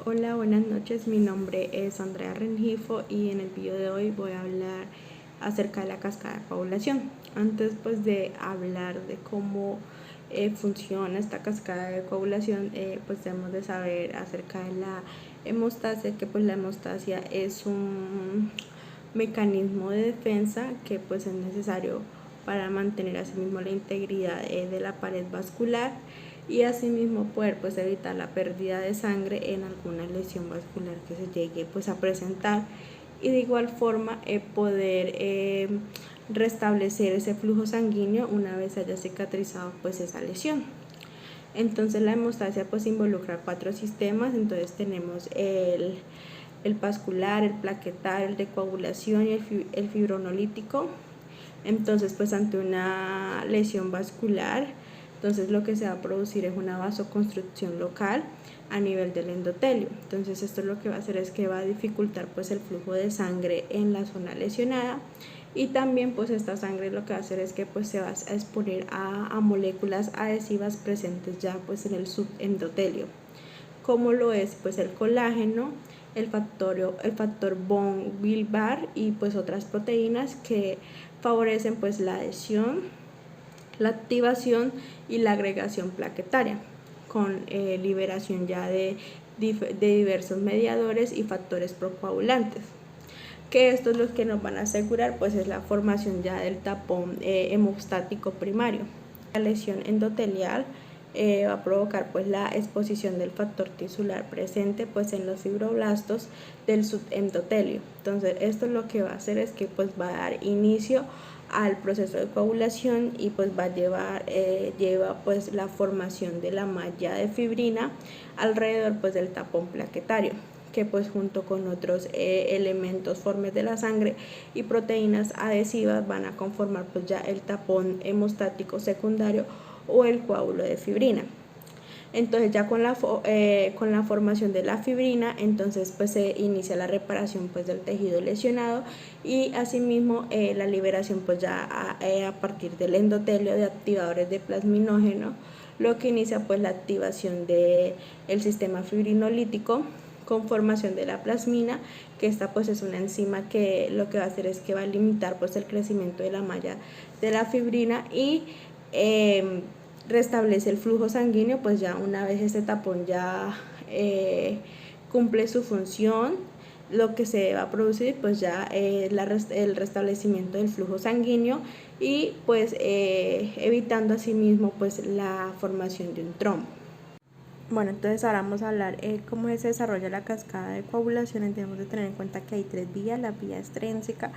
Hola, buenas noches. Mi nombre es Andrea Rengifo y en el video de hoy voy a hablar acerca de la cascada de coagulación. Antes de hablar de cómo funciona esta cascada de coagulación, pues debemos de saber acerca de la hemostasia, que pues la hemostasia es un mecanismo de defensa que pues es necesario para mantener asimismo la integridad de la pared vascular y asimismo poder pues evitar la pérdida de sangre en alguna lesión vascular que se llegue pues a presentar, y de igual forma poder restablecer ese flujo sanguíneo una vez haya cicatrizado pues esa lesión. Entonces la hemostasia pues involucra 4 sistemas. Entonces tenemos el vascular, el plaquetario, el de coagulación y el fibrinolítico. Entonces pues ante una lesión vascular, entonces lo que se va a producir es una vasoconstricción local a nivel del endotelio. Entonces esto lo que va a hacer es que va a dificultar pues el flujo de sangre en la zona lesionada, y también pues esta sangre lo que va a hacer es que pues se va a exponer a moléculas adhesivas presentes ya pues en el subendotelio, como lo es pues el colágeno, el factor von Willebrand y pues otras proteínas que favorecen pues la adhesión, la activación y la agregación plaquetaria, con liberación ya de diversos mediadores y factores procoagulantes, que esto es lo que nos van a asegurar pues es la formación ya del tapón hemostático primario. La lesión endotelial va a provocar pues la exposición del factor tisular presente pues en los fibroblastos del subendotelio. Entonces esto lo que va a hacer es que pues va a dar inicio al proceso de coagulación y pues va a lleva pues la formación de la malla de fibrina alrededor pues del tapón plaquetario, que pues junto con otros elementos formes de la sangre y proteínas adhesivas van a conformar pues ya el tapón hemostático secundario o el coágulo de fibrina. Entonces ya con la formación de la fibrina, entonces pues se inicia la reparación pues del tejido lesionado y asimismo la liberación pues ya a partir del endotelio de activadores de plasminógeno, lo que inicia pues la activación del sistema fibrinolítico con formación de la plasmina, que esta pues es una enzima que lo que va a hacer es que va a limitar pues el crecimiento de la malla de la fibrina y restablece el flujo sanguíneo pues ya una vez este tapón ya cumple su función. Lo que se va a producir pues ya el restablecimiento del flujo sanguíneo y pues evitando asimismo pues la formación de un trombo. Bueno, entonces ahora vamos a hablar cómo se desarrolla la cascada de coagulación. Tenemos que tener en cuenta que hay 3 vías: la vía extrínseca,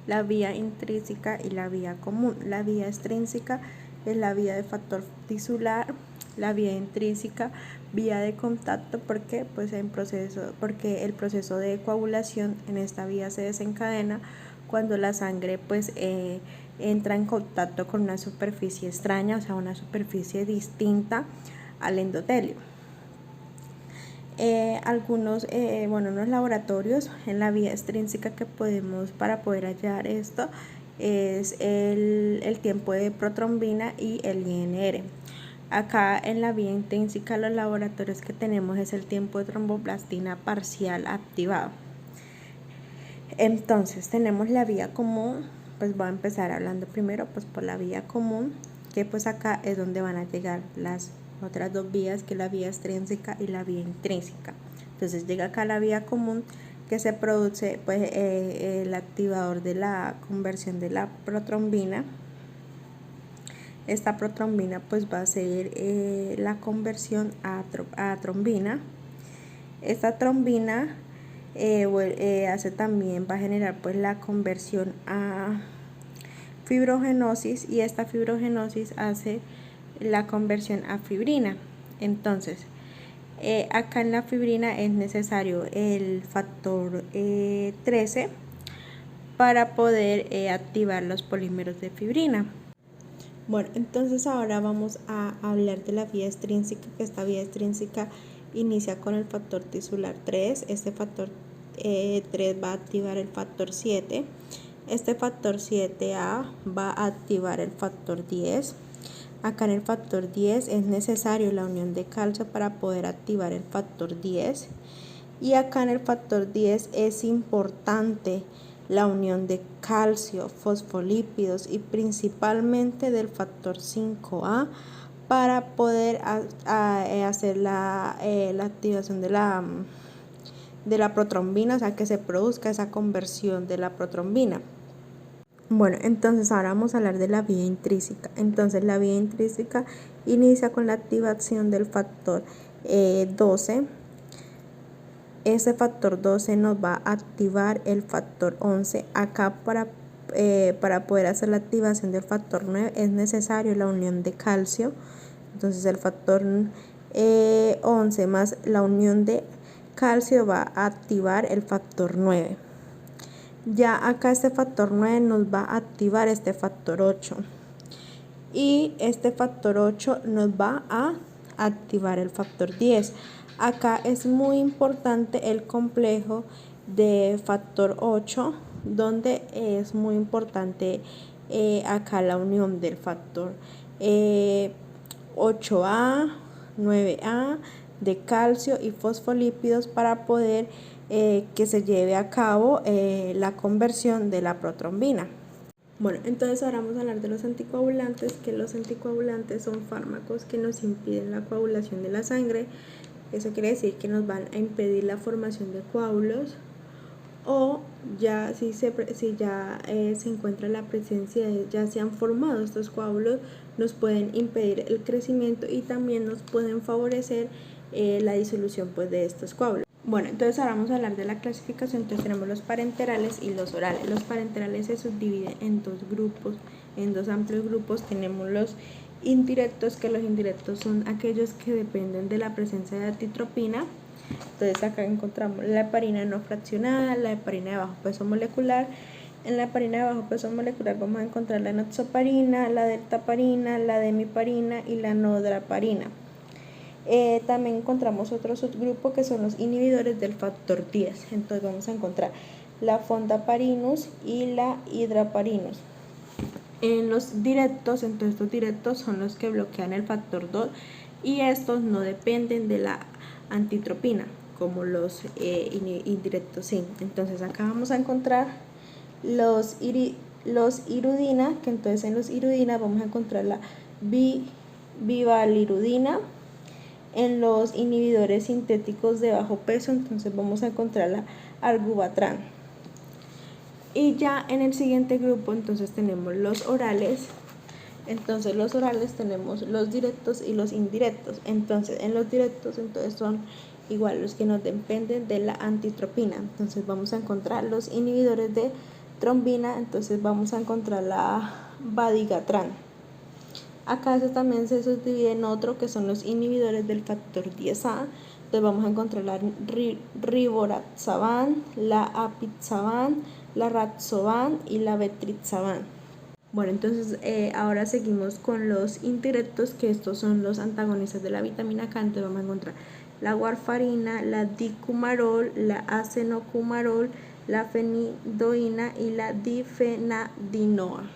la vía intrínseca y la vía común. La vía extrínseca es la vía de factor tisular, la vía intrínseca vía de contacto, porque el proceso de coagulación en esta vía se desencadena cuando la sangre pues entra en contacto con una superficie extraña, o sea una superficie distinta al endotelio. Unos laboratorios en la vía extrínseca que para poder hallar esto es el tiempo de protrombina y el INR. Acá en la vía intrínseca los laboratorios que tenemos es el tiempo de tromboplastina parcial activado. Entonces tenemos la vía común. Pues voy a empezar hablando primero pues por la vía común, que pues acá es donde van a llegar las otras 2 vías, que es la vía extrínseca y la vía intrínseca. Entonces llega acá la vía común, que se produce pues el activador de la conversión de la protrombina. Esta protrombina pues va a hacer la conversión a trombina. Esta trombina va a generar pues la conversión a fibrogenosis, y esta fibrogenosis hace la conversión a fibrina. Entonces acá en la fibrina es necesario el factor 13 para poder activar los polímeros de fibrina. Bueno, entonces ahora vamos a hablar de la vía extrínseca, que esta vía extrínseca inicia con el factor tisular 3. Este factor 3 va a activar el factor 7. Este factor 7A va a activar el factor 10. Acá en el factor 10 es necesario la unión de calcio para poder activar el factor 10. Y acá en el factor 10 es importante la unión de calcio, fosfolípidos y principalmente del factor 5A para poder hacer la activación de la protrombina, o sea, que se produzca esa conversión de la protrombina. Bueno, entonces ahora vamos a hablar de la vía intrínseca. Entonces la vía intrínseca inicia con la activación del factor 12. Ese factor 12 nos va a activar el factor 11. Acá para poder hacer la activación del factor 9 es necesario la unión de calcio. Entonces el factor 11 más la unión de calcio va a activar el factor 9. Ya acá este factor 9 nos va a activar este factor 8. Y este factor 8 nos va a activar el factor 10. Acá es muy importante el complejo de factor 8, donde es muy importante acá la unión del factor 8A, 9A de calcio y fosfolípidos para poder que se lleve a cabo la conversión de la protrombina. Bueno, entonces ahora vamos a hablar de los anticoagulantes, que los anticoagulantes son fármacos que nos impiden la coagulación de la sangre. Eso quiere decir que nos van a impedir la formación de coágulos, o ya si ya se encuentra la presencia ya se han formado estos coágulos, nos pueden impedir el crecimiento y también nos pueden favorecer la disolución pues de estos coágulos. Bueno, entonces ahora vamos a hablar de la clasificación. Entonces tenemos los parenterales y los orales. Los parenterales se subdividen en dos grupos, en dos amplios grupos. Tenemos los indirectos, que los indirectos son aquellos que dependen de la presencia de atitropina. Entonces acá encontramos la heparina no fraccionada, la heparina de bajo peso molecular. En la heparina de bajo peso molecular vamos a encontrar la enoxaparina, la deltaparina, la demiparina y la nodraparina. También encontramos otro subgrupo que son los inhibidores del factor 10. Entonces vamos a encontrar la fondaparinus y la hidraparinus. En los directos, entonces estos directos son los que bloquean el factor 2 y estos no dependen de la antitropina como los indirectos sí. Entonces acá vamos a encontrar los irudina, que entonces en los irudina vamos a encontrar la bivalirudina. En los inhibidores sintéticos de bajo peso, entonces vamos a encontrar la arbubatran. Y ya en el siguiente grupo, entonces tenemos los orales. Entonces los orales tenemos los directos y los indirectos. Entonces en los directos entonces son igual los que nos dependen de la antitropina. Entonces vamos a encontrar los inhibidores de trombina, entonces vamos a encontrar la vadigatran. Acá eso también se subdivide en otro que son los inhibidores del factor 10A. Entonces vamos a encontrar la rivaroxaban, la apixaban, la raxaban y la betrixaban. Bueno, entonces ahora seguimos con los indirectos, que estos son los antagonistas de la vitamina K. Entonces vamos a encontrar la warfarina, la dicumarol, la acenocumarol, la fenidoína y la difenadinoa.